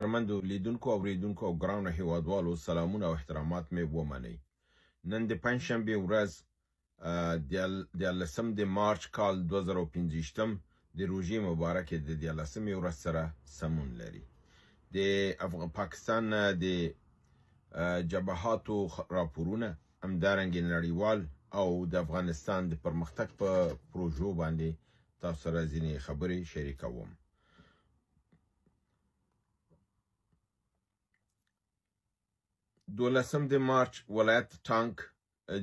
ارجمندو لیدونکو اوریدونکو او ګرانو هیوادوالو سلامونه او احترامات مې ومنئ. نن د پنجشنبې ورځ دیارلسم د مارچ کال 2015 د روژې مبارکې د دیارلسمې ورځ سره سمون لري. د پاکستان د جبهاتو راپورونه همدارنګې نړیوال او د افغانستان د پرمختګ په پروژو باندې تاسو سره ځینې خبرې شریکوم. 12 د مارچ ولایت ټانک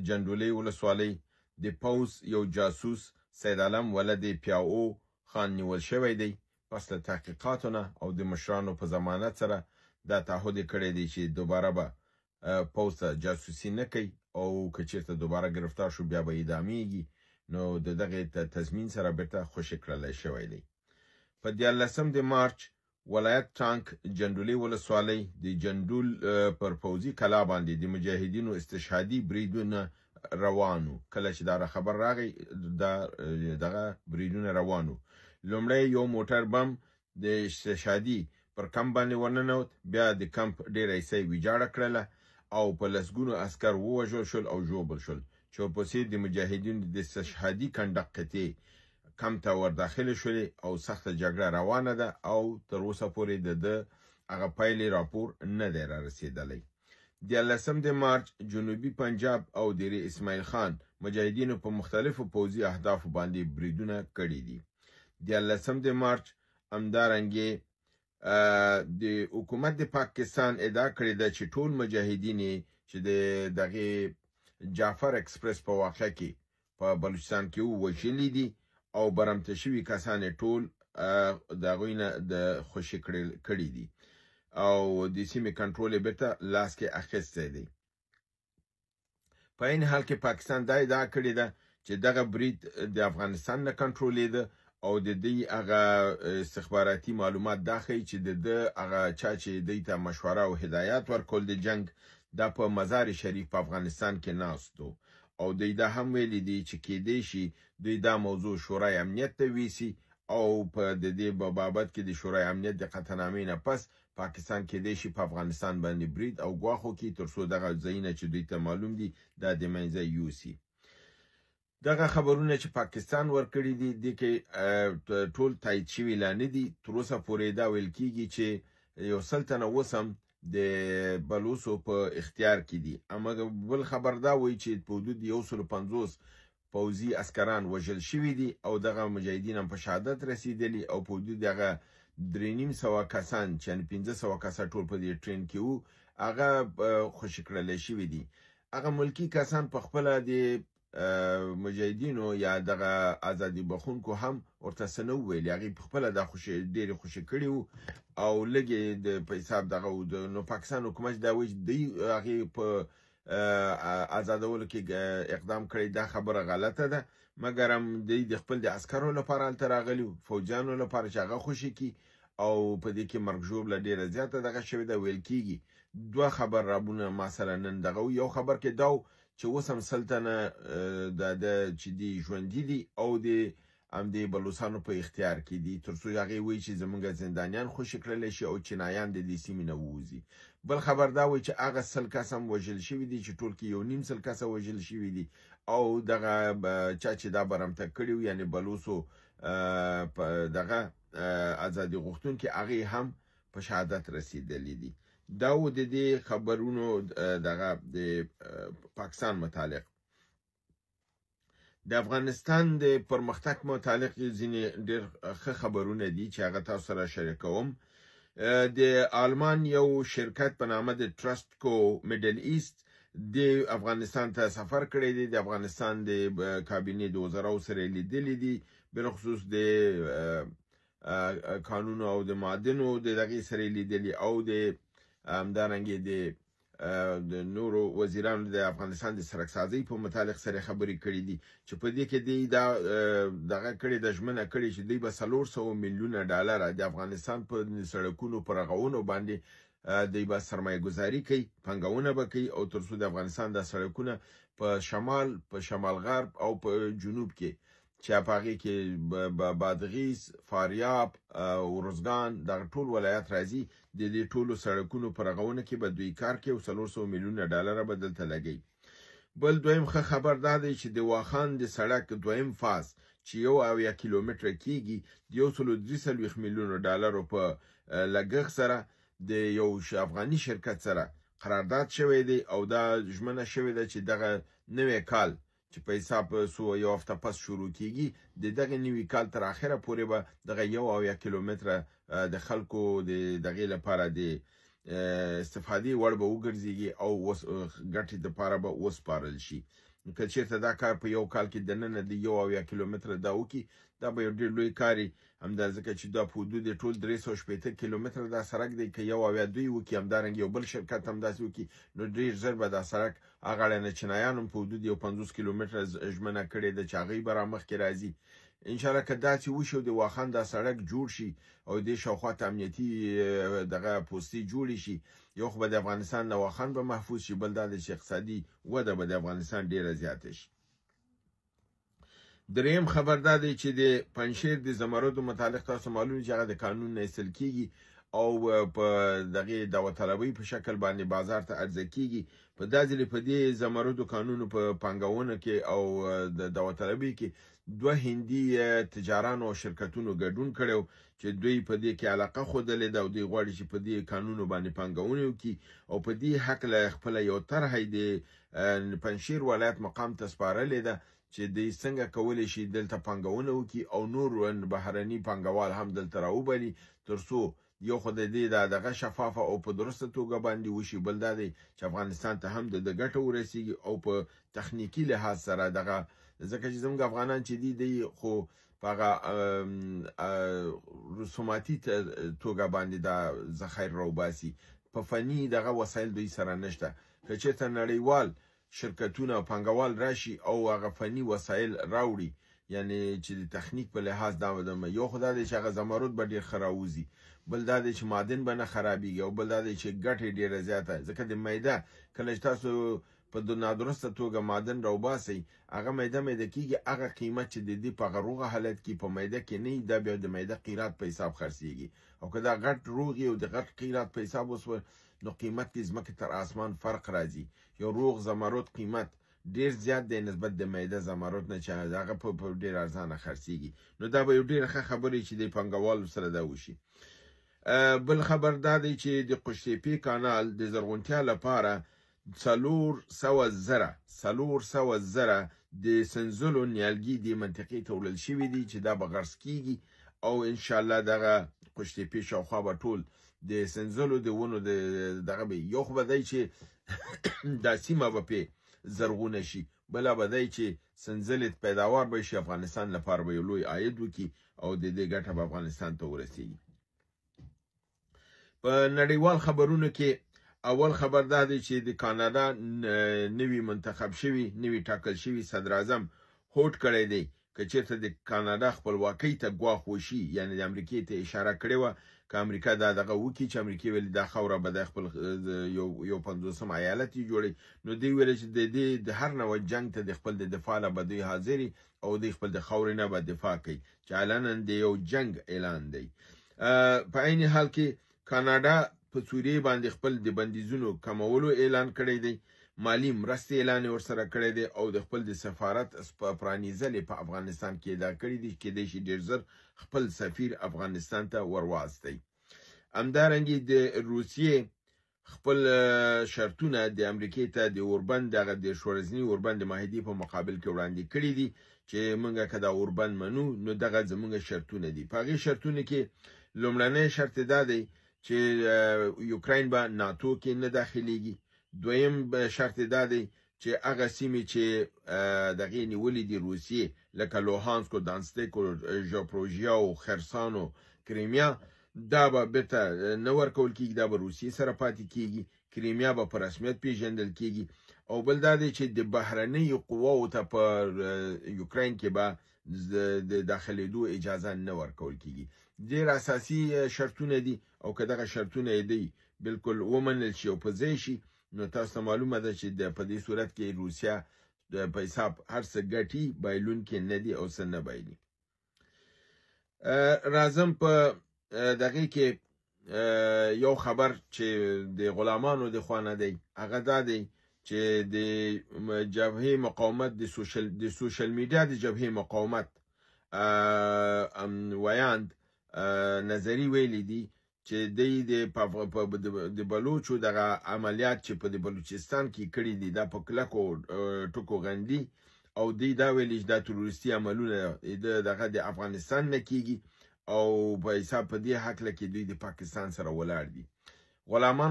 جندولي ولسوالۍ د پوز یو جاسوس سید علم ولد پیاو خان نیول شوی دی. پس له تحقیقاتو نه او د مشرانو په ضمانت سره دا تعهد کړی دی چې دوباره به پوز ته جاسوسي نه کوي او که چېرته دوباره گرفتار شو بیا به اعدامیږي. نو د دغه تضمین سره بیرته خوشي کړلی شوی دی. په 14 د مارچ ولایت ټانک جندولي ولسوالۍ د جندول پر پوځي کلا باندې د مجاهدینو استشهادي بریدونه روانو. کله چې دا خبر راغی دغه بریدونه روانو. لومړی یو موټر بم د استشهادي پر کمپ باندې ورننوت، بیا د کمپ ډېره حصه یې ویجاړه کړله او په لسګونو عسکر ووژل شول او ژوبل شل. چې ورپسې د مجاهدینو د استشهادي کنډک قطعې کمپ ته ورداخلې شولې او سخته جګړه روانه ده او تر اوسه پورې د هغه پایلې راپور نه دی رارسېدلی. 14 د مارچ جنوبي پنجاب او دیر اسماعیل خان مجاهدینو په مختلفو پوځي اهدافو باندې بریدونه کړي دي. 14 د مارچ همدارنګې د حکومت د پاکستان ادعا کړې ده چې ټول مجاهدین چې د دغه جعفر اکسپرس په واقع کې په بلوچستان کې ووژلي دي او برمته شوي کسان ټول د هغوی نه د خوشي کړي دي او د سیمې کنټرول یې بیرته لاس کې اخیستی دی. په عین حال کې پاکستان دا ادعا کړې ده چې دغه برید د افغانستان نه کنټرولېده او د دوی هغه استخباراتي معلومات دا ښیي چې د هغه چا چې دوی ته مشوره او هدایات ورکول د جنگ دا په مزار شریف په افغانستان کې ناست و او دوی دا هم ویلي دي چې کیدای شي دوی دا موضوع شورای امنیت ته ویسي او په د دې بابت کې د شورای امنیت د قطعنامې نه پس پاکستان کیدای شي په افغانستان باندې برید او ګواښ وکړي تر څو دغه ځایونه چې دوی ته معلوم دي دا د منځه یوسي. دغه خبرونه چې پاکستان ورکړي دي د کې ټول تایید شوي لا نه دي. تر اوسه پورې دا ویل کیږي چې یو سلطنه وسم د بلوڅو په اختیار کې دي. اما بل خبر دا وایي چې په حدود 150 پوځي عسکران وژل شوي دي او دغه مجاهدین هم په شهادت رسیدلي او په حدود هغه 350 کسان چې 1500 کسان ټول په دې ټرین کې وو هغه خوشي کړلی شوي دي. هغه ملکي کسان په خپله د مجاهدینو یا دغه ازادي بخونکو هم ورته څه نه وویل. هغې په خپله دا ډېرې خوشي کړي وو او لږې د په حساب دغه و. نو پاکستان حکومت دا وایي چې دوی هغې په آزادولو کې اقدام کړی. دا خبره غلطه ده مګر هم دوی د خپل د عسکرو لپاره هلته راغلي وو، فوجیانو لپاره چې هغه خوشي کړي او په دې کې مرګ ژوبله ډېره زیاته دغه شوې ده. ویل کېږي دوه خبر رابونه ما سره نن دغه و. یو خبر کې دا و چې اوس هم سلطنه د چې دی ژوندي دي او د همدې بلوڅانو په اختیار کې دي تر څو هغې وایي چې زموږ زندانیان خوشي کړلی شي او چینایان د دې سیمې نه ووځي. بل خبر دا وایي چې هغه 100 کسه هم وژل شوي دي چې ټول کې 1.5 کسه وژل شوي دي او دغه چا چې دا برمته کړي وو یعنې بلوڅو دغه ازادي غوښتونکي هغې هم په شهادت رسېدلي دي. دا و د دې خبرونو دغه د پاکستان متعلق. د افغانستان د پرمختګ متعلق ځینې ډېر ښه خبرونه دي چې هغه تاسو سره شریکوم. د آلمان یو شرکت په نامه د ټرست کو میډل ایست د افغانستان ته سفر کړی دی. د افغانستان د کابینې د وزراو سره لیدلي دي، بلخصوص د قانونو او د معدنو د دغې سره لیدلي او د همدارنګې د نورو وزیرانو د افغانستان د سړکسازۍ په متعلق سره خبرې کړي دي چې په دې کې دوی دغه کړې ده ژمنه کړې چې دوی به 400 میلیونه ډالر د افغانستان په سړکونو په رغونو باندې دوی به سرمایه ګذاري کوي، پانګونه به کوي او تر څو د افغانستان د سړکونه په شمال غرب او په جنوب کې چې په هغې کې بادغیس، فاریاب، ارزګان دغه ټول ولایت راځي. د دې ټولو سړکونو په رغونه کې به دوی کار کوي او 400 میلیونه ډالره به دلته لګوي. بل دویم ښه خبر دا دی چې د واخان د سړک دویم فاز چې 1 کیلومتره کېږي د 143 میلیونو ډالرو په لګښت سره د یو افغاني شرکت سره قرارداد شوی دی او دا ژمنه شوې ده چې دغه نوی کال چې په حساب یو هفته پس شروع کېږي د دغه نوي کال تر اخره پورې به دغه 1 کیلومتره د خلکو د دغې لپاره د استفادې وړ به وګرځېږي او ګټې دپاره به وسپارل شي. که چېرته دا کار په یو کال کې دننه د 1 کیلومتره دا وکړي دا به یو ډېر لوی کار وي، همدا ځکه چې دا په حدود ټول 380 کیلومتره دا سړک دی. که 1 وکړي همدارنګه یو بل شرکت هم داسې وکړي نو ډېر ژر به دا سړک هغه اړینه چینایانو په حدود 50 کیلومتره ژمنه کړې ده چې هغوی به رامخکې راځي. انشاءالله که داسې وشي او د واخان دا سړک جوړ شي او دې شاوخوا ته امنیتي دغه پوستې جوړې شي، یو خو به د افغانستان نه واخان به محفوظ شي، بل دا دی چې اقتصادي وده به د افغانستان ډېره زیاته شي. دریم خبر دا دی چې د پنجشیر د زمردو متعلق تاسو معلوم چې هغه د قانون نه ایستل کېږي او په دغې داوطلبۍ په شکل باندې بازار ته عرضه کېږي. په دا ځلې په دې زمردو قانونو په پانګونه کې او د داوطلبۍ کې 2 هندي تجارانو او شرکتونو ګډون کړی چې دوی په دې کې علاقه ښودلې ده او دوی غواړي چې په دې قانونو باندې پانګونه وکړي او په دې هکله خپله یو طرحه د پنجشیر ولایت مقام ته سپارلې ده چې دوی څنګه کولی شي دلته پانګونه وکړي او نور بهرني پانګوال هم دلته راوبلي تر څو یو خو د دې دغه شفافه او په درسته توګه باندې وشي، بل دا دی چې افغانستان ته هم د ګټه ورسیږي او په تخنیکي لحاظ سره دغه ځکه چې زموږ افغانان چې دی خو په هغه رسوماتي توګه باندې دا ذخایر راوباسي، په فني دغه وسایل دوی سره نشته. که چېرته نړیوال شرکتونه او پانګوال راشي او هغه فني وسایل راوړي، یعنی چې د تخنیک په لحاظ دا یو خو دا دی چې هغه زمرد به ډېر ښه راوځي، بل دا دی چې معدن به نه خرابېږي او بل دا دی چې ګټې ډېره زیاته ځکه د میده کله چې تاسو په نادرسته توګه معدن راوباسئ هغه میده کېږي، هغه قیمت چې د دې په هغه روغه حالت کې په میده کې نه وي دا بیا د میده قیرات په حساب خرڅېږي او که دا غټ روغ وي او د غټ قیرات په حساب وسوه نو قیمت کې ځمکې تر اسمان فرق راځي. یو روغ زمرد قیمت ډېر زیات دی نسبت د میده زمرد نه چې هغه په ډېر ارزانه خرڅېږي. نو دا به یو ډېره ښه خبره چې د پانګوالو سره دا وشي. بل خبر دا دی چې د قوشتېپې کانال د زرغونتیا لپاره 400 زره د سنځلو نیالګي د منطقې ته وړل شوي دي چې دا به غرس کېږي او انشاءالله دغه قوشتېپې شاوخوا به ټول د سنځلو د ونو دغه به یو خو به دی چې دا سیمه به پې زرغونه شي، بله به دی چې سنځلې پیداوار به شي، افغانستان لپاره به یو لوی عاید وکړي او د دې ګټه به افغانستان ته ورسېږي. په نړیوال خبرونو کې اول خبر دا دی چې د کاناډا نوی منتخب شوي نوی ټاکل شوي صدر اعظم هوډ کړی دی که چېرته د کاناډا خپلواکۍ ته ګواښ وشي، یعنی د امریکې ته اشاره کړې وه که امریکا دا دغه وکړي چې امریکې ویلي دا خاوره به د خپل یو 50م ایالت یې جوړوي، نو دوی ویلي چې د هر نوع جنګ ته د خپل د دفاع له به دوی حاضر او دوی خپل د خاورې نه به دفاع کوي چې علنا د یو جنګ اعلان دی. په عین حال کې کاناډا په سوریې باندې خپل د بندیزونو کمولو اعلان کړی دی، مالی مرستې اعلان ورسره کړی دی او د خپل د سفارت پرانیزل په افغانستان کې ادا کړي دي، کېدای شي ډېر ژر خپل سفیر افغانستان ته ورواستوي. همدارنګه د روسیې خپل شرطونه د امریکې ته د اوربند دغه د شورزني اوربند معاهدې په مقابل کې وړاندې کړي دي چې موږ که دا اوربند منو نو دغه زموږ شرطونه دي. په هغې شرطونه کې لومړنی شرط دا دی چې یوکراین به ناتو کې نه داخليږي. دویم شرط دا دی چې هغه سیمې چې دغې نیولې دي روسیې لکه لوهانسک او دانستک او ژاپروژیا او خرسان او کریمیا دا به بیرته نه ورکول کېږي، دا به روسیې سره پاتې کېږي، کریمیا به په رسمیت پیژندل کېږي. او بل دا دی چې د بهرنیو قواو ته په یوکراین کې به د داخلېدو اجازه نه ورکول کېږي. ډېر اساسي شرطونه دي او که دغه شرطونه یې دی بالکل ومنل شي او په ځای شي نو تاسو ته معلومه ده چې په دې صورت کې روسیه په حساب هر څه ګټي بایلونکي نه دي او څه نه بایلي. راځم په دغه کې یو خبر چې د غلامانو د خوا نه دی، هغه دا دی چې د جبهه مقاومت د سوشل میډیا د جبهه مقاومت ویاند نظری ویلی دی چې د بلوچو دغه عملیات چې په د بلوچستان کې کړي دي دا په کلکو ټکو غندي او دی دا ویلی چې دا تروریستي عملونه دغه د افغانستان نه کیږي او په حساب په دې حق لکه دوی د پاکستان سره ولاړ دي.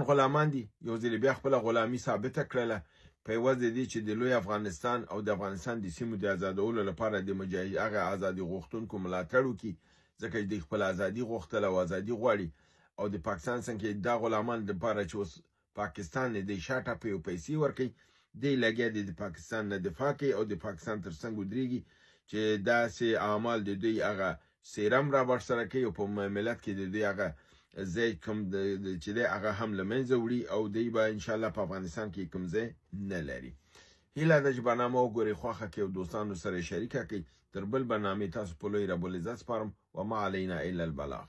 غلامان دي، یو ځل بیا خپل غلامي ثابت کړله په وجه دي چې د لوی افغانستان او د افغانستان د سیمو د آزادولو لپاره د مجاهد هغه ازادي غوښتونکو ملاتړ وکړي، ځکه چې د خپل ازادي غوښتل او ازادي غواړي او د پاکستان څنګه دا غلامان د لپاره چې اوس پاکستان د شاته په پیسې ورکړي دی لګیا د پاکستان نه دفاع کوي او د پاکستان تر څنګ ودرېږي چې داسې اعمال د دوی هغه سیرم را برسره کوي او په ملت کې د دوی هغه ځای کوم چې دی هغه هم له منځه وړي او دوی به انشاءالله په افغانستان کې کوم ځای نه لري. هیله ده چې برنامه وګورئ، خوښه کړئ او دوستانو سره شریکه کړئ. تر بل برنامې تاسو په لوی رب العزت سپارم. وما علینا الا البلاغ.